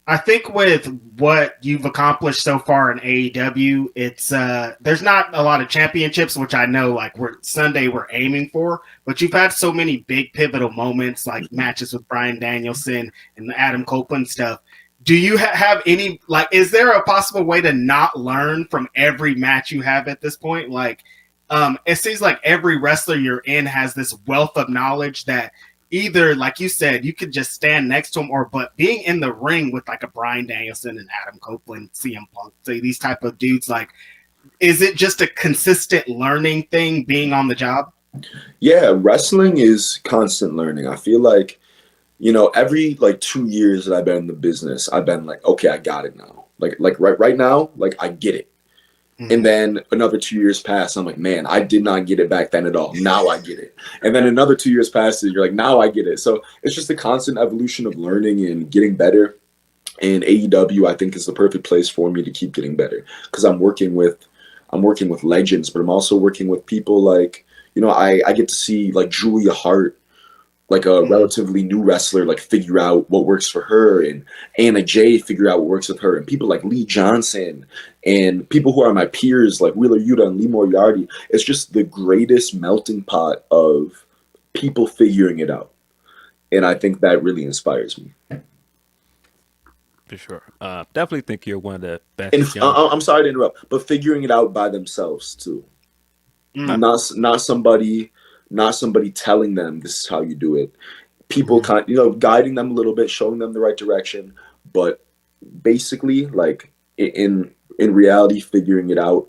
I think with what you've accomplished so far in AEW, it's there's not a lot of championships, which I know like we're aiming for, but you've had so many big pivotal moments like matches with Bryan Danielson and the Adam Copeland stuff. Do you have any like? Is there a possible way to not learn from every match you have at this point? Like, it seems like every wrestler you're in has this wealth of knowledge that either, like you said, you could just stand next to him, or but being in the ring with like a Bryan Danielson and Adam Copeland, CM Punk, so these type of dudes, like, is it just a consistent learning thing being on the job? Yeah, wrestling is constant learning. I feel like, every like 2 years that I've been in the business, I've been like, okay, I got it now. Like right now, like I get it. And Mm-hmm. then another 2 years pass. I'm like, man, I did not get it back then at all. Now I get it. And then another 2 years passes. You're like, now I get it. So it's just a constant evolution of learning and getting better. And AEW, I think, is the perfect place for me to keep getting better because I'm working with legends, but I'm also working with people like, I get to see like Julia Hart, like a Mm-hmm. relatively new wrestler, like figure out what works for her, and Anna Jay figure out what works with her, and people like Lee Johnson and people who are my peers like Wheeler Yuta and Lee Moriarty. It's just the greatest melting pot of people figuring it out, and I think that really inspires me. For sure. Definitely think you're one of the And best young. I'm sorry to interrupt, but figuring it out by themselves too. Uh, Mm-hmm. Not somebody telling them this is how you do it. People Mm-hmm. guiding them a little bit, showing them the right direction, but basically, like in reality, figuring it out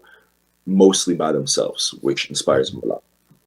mostly by themselves, which inspires me a lot.